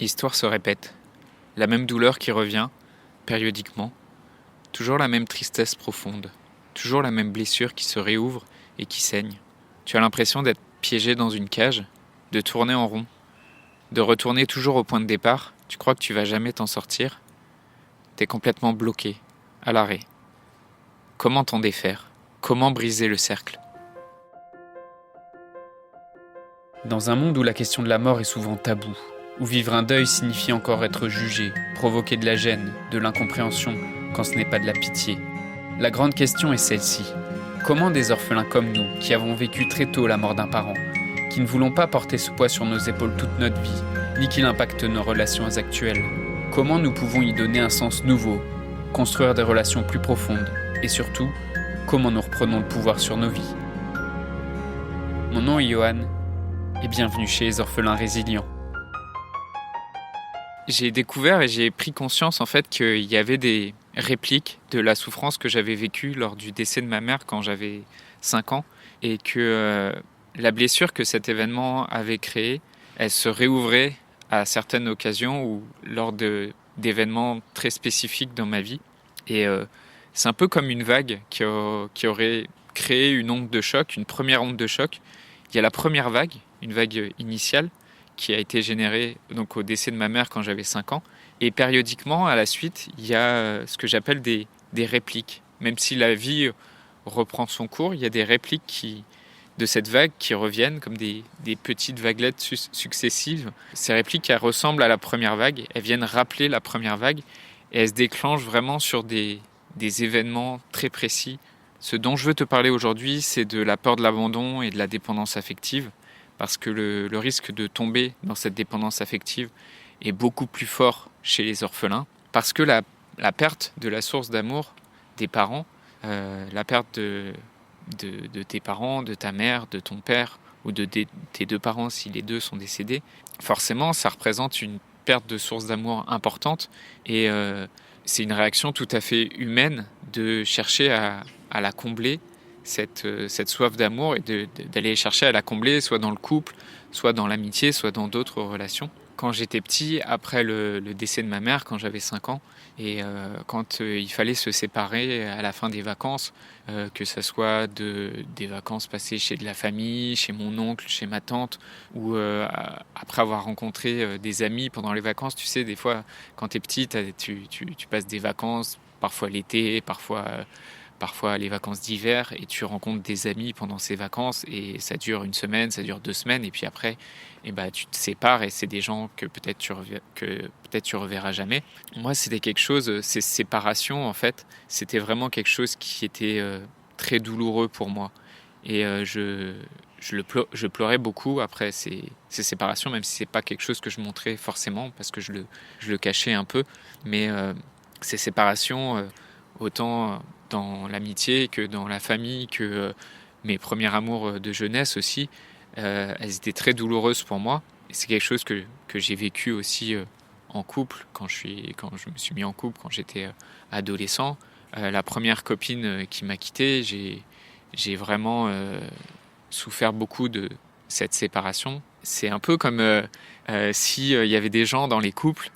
L'histoire se répète. La même douleur qui revient, périodiquement. Toujours la même tristesse profonde. Toujours la même blessure qui se réouvre et qui saigne. Tu as l'impression d'être piégé dans une cage, de tourner en rond, de retourner toujours au point de départ. Tu crois que tu vas jamais t'en sortir. T'es complètement bloqué, à l'arrêt. Comment t'en défaire ? Comment briser le cercle ? Dans un monde où la question de la mort est souvent taboue, où vivre un deuil signifie encore être jugé, provoquer de la gêne, de l'incompréhension, quand ce n'est pas de la pitié, la grande question est celle-ci. Comment des orphelins comme nous, qui avons vécu très tôt la mort d'un parent, qui ne voulons pas porter ce poids sur nos épaules toute notre vie, ni qu'il impacte nos relations actuelles, comment nous pouvons y donner un sens nouveau, construire des relations plus profondes, et surtout, comment nous reprenons le pouvoir sur nos vies ? Mon nom est Johan, et bienvenue chez les orphelins résilients. J'ai découvert et j'ai pris conscience en fait qu'il y avait des répliques de la souffrance que j'avais vécue lors du décès de ma mère quand j'avais 5 ans et que la blessure que cet événement avait créée, elle se réouvrait à certaines occasions ou lors d'événements très spécifiques dans ma vie. Et c'est un peu comme une vague qui aurait créé une onde de choc, une première onde de choc. Il y a la première vague, une vague initiale, qui a été générée donc, au décès de ma mère quand j'avais 5 ans. Et périodiquement, à la suite, il y a ce que j'appelle des répliques. Même si la vie reprend son cours, il y a des répliques de cette vague qui reviennent comme des petites vaguelettes successives. Ces répliques, elles ressemblent à la première vague. Elles viennent rappeler la première vague et elles se déclenchent vraiment sur des événements très précis. Ce dont je veux te parler aujourd'hui, c'est de la peur de l'abandon et de la dépendance affective. Parce que le risque de tomber dans cette dépendance affective est beaucoup plus fort chez les orphelins. Parce que la perte de la source d'amour des parents, la perte de tes parents, de ta mère, de ton père ou de tes deux parents si les deux sont décédés, forcément ça représente une perte de source d'amour importante et c'est une réaction tout à fait humaine de chercher à la combler, cette soif d'amour et d'aller chercher à la combler soit dans le couple, soit dans l'amitié, soit dans d'autres relations. Quand j'étais petit, après le décès de ma mère, quand j'avais 5 ans, et quand il fallait se séparer à la fin des vacances, que ce soit des vacances passées chez de la famille, chez mon oncle, chez ma tante, ou après avoir rencontré des amis pendant les vacances, tu sais, des fois, quand t'es petit, tu passes des vacances, parfois l'été, parfois les vacances d'hiver, et tu rencontres des amis pendant ces vacances, et ça dure 1 semaine, ça dure 2 semaines, et puis après, tu te sépares, et c'est des gens que peut-être tu reverras jamais. Moi, c'était quelque chose, ces séparations, en fait, c'était vraiment quelque chose qui était très douloureux pour moi. Et je pleurais beaucoup après ces séparations, même si c'est pas quelque chose que je montrais forcément, parce que je le cachais un peu. Mais ces séparations, autant dans l'amitié que dans la famille, que mes premiers amours de jeunesse aussi, elles étaient très douloureuses pour moi. Et c'est quelque chose que j'ai vécu aussi en couple, quand je me suis mis en couple, quand j'étais adolescent. La première copine qui m'a quitté, j'ai vraiment souffert beaucoup de cette séparation. C'est un peu comme s'il y avait des gens dans les couples,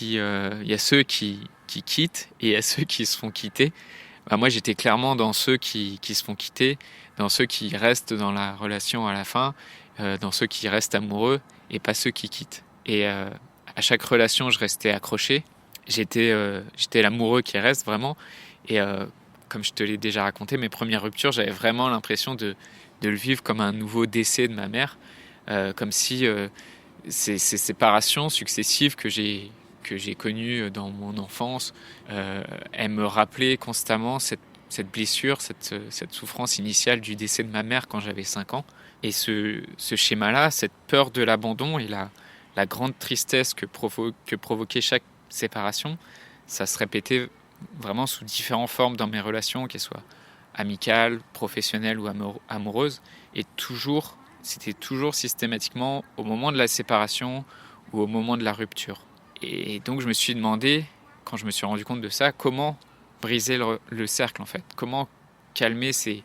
il y a ceux qui quittent et il y a ceux qui se font quitter. Moi, j'étais clairement dans ceux qui se font quitter, dans ceux qui restent dans la relation à la fin, dans ceux qui restent amoureux et pas ceux qui quittent. Et à chaque relation, je restais accroché. J'étais l'amoureux qui reste vraiment. Et comme je te l'ai déjà raconté, mes premières ruptures, j'avais vraiment l'impression de le vivre comme un nouveau décès de ma mère, comme si ces séparations successives que j'ai connues dans mon enfance, elles me rappelaient constamment cette blessure, cette souffrance initiale du décès de ma mère quand j'avais 5 ans. Et ce schéma-là, cette peur de l'abandon et la grande tristesse que provoquait chaque séparation, ça se répétait vraiment sous différentes formes dans mes relations, qu'elles soient amicales, professionnelles ou amoureuses. Et c'était toujours systématiquement au moment de la séparation ou au moment de la rupture. Et donc je me suis demandé, quand je me suis rendu compte de ça, comment briser le cercle en fait, comment calmer ces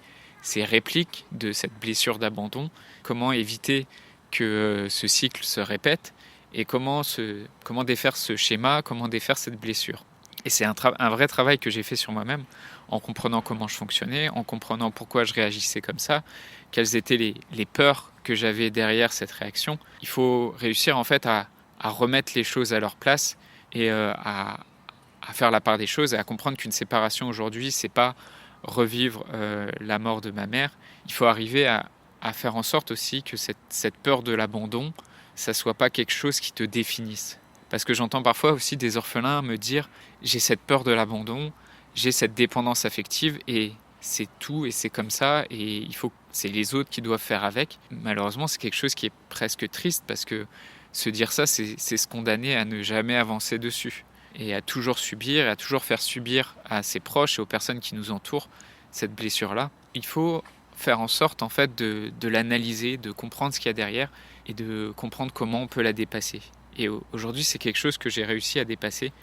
répliques de cette blessure d'abandon, comment éviter que ce cycle se répète et comment défaire ce schéma, comment défaire cette blessure. Et c'est un vrai travail que j'ai fait sur moi-même, en comprenant comment je fonctionnais, en comprenant pourquoi je réagissais comme ça, quelles étaient les peurs que j'avais derrière cette réaction. Il faut réussir en fait à remettre les choses à leur place et à faire la part des choses et à comprendre qu'une séparation aujourd'hui, c'est pas revivre la mort de ma mère. Il faut arriver à faire en sorte aussi que cette peur de l'abandon, ça soit pas quelque chose qui te définisse. Parce que j'entends parfois aussi des orphelins me dire « j'ai cette peur de l'abandon, j'ai cette dépendance affective et c'est tout et c'est comme ça et c'est les autres qui doivent faire avec ». Malheureusement, c'est quelque chose qui est presque triste parce que se dire ça, c'est se condamner à ne jamais avancer dessus et à toujours subir et à toujours faire subir à ses proches et aux personnes qui nous entourent cette blessure-là. Il faut faire en sorte en fait de l'analyser, de comprendre ce qu'il y a derrière et de comprendre comment on peut la dépasser. Et aujourd'hui, c'est quelque chose que j'ai réussi à dépasser.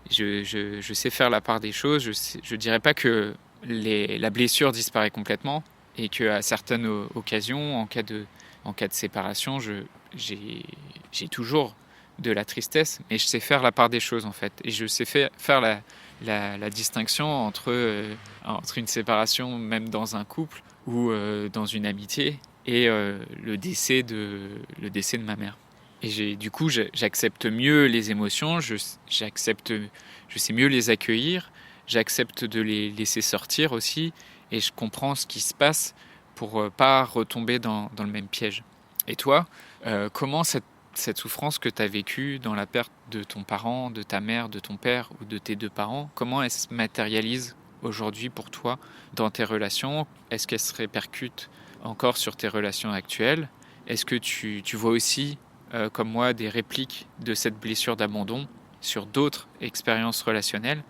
Je sais faire la part des choses. Je dirais pas que la blessure disparaît complètement et qu'à certaines occasions, en cas de séparation, j'ai toujours de la tristesse, mais je sais faire la part des choses en fait. Et je sais faire la distinction entre une séparation, même dans un couple ou dans une amitié, et le décès de ma mère. Et du coup, j'accepte mieux les émotions, je sais mieux les accueillir, j'accepte de les laisser sortir aussi, et je comprends ce qui se passe pour pas retomber dans le même piège. Et toi, comment cette souffrance que tu as vécue dans la perte de ton parent, de ta mère, de ton père ou de tes deux parents, comment elle se matérialise aujourd'hui pour toi dans tes relations? Est-ce qu'elle se répercute encore sur tes relations actuelles? Est-ce que tu vois aussi, comme moi, des répliques de cette blessure d'abandon sur d'autres expériences relationnelles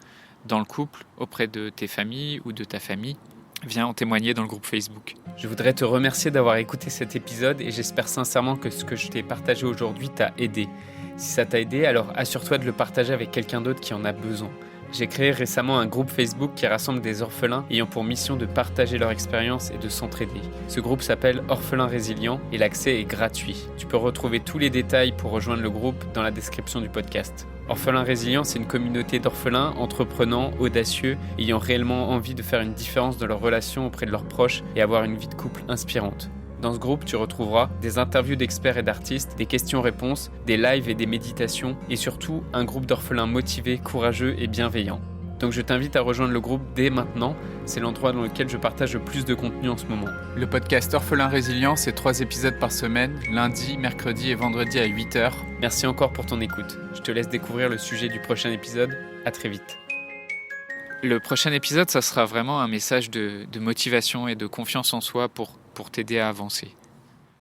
dans le couple, auprès de tes familles ou de ta famille? Viens en témoigner dans le groupe Facebook. Je voudrais te remercier d'avoir écouté cet épisode et j'espère sincèrement que ce que je t'ai partagé aujourd'hui t'a aidé. Si ça t'a aidé, alors assure-toi de le partager avec quelqu'un d'autre qui en a besoin. J'ai créé récemment un groupe Facebook qui rassemble des orphelins ayant pour mission de partager leur expérience et de s'entraider. Ce groupe s'appelle Orphelins Résilients et l'accès est gratuit. Tu peux retrouver tous les détails pour rejoindre le groupe dans la description du podcast. Orphelins Résilients, c'est une communauté d'orphelins entreprenants, audacieux, ayant réellement envie de faire une différence dans leurs relations auprès de leurs proches et avoir une vie de couple inspirante. Dans ce groupe, tu retrouveras des interviews d'experts et d'artistes, des questions-réponses, des lives et des méditations, et surtout un groupe d'orphelins motivés, courageux et bienveillants. Donc je t'invite à rejoindre le groupe dès maintenant, c'est l'endroit dans lequel je partage le plus de contenu en ce moment. Le podcast Orphelins Résilients, c'est 3 épisodes par semaine, lundi, mercredi et vendredi à 8h. Merci encore pour ton écoute. Je te laisse découvrir le sujet du prochain épisode. À très vite. Le prochain épisode, ça sera vraiment un message de motivation et de confiance en soi pour t'aider à avancer.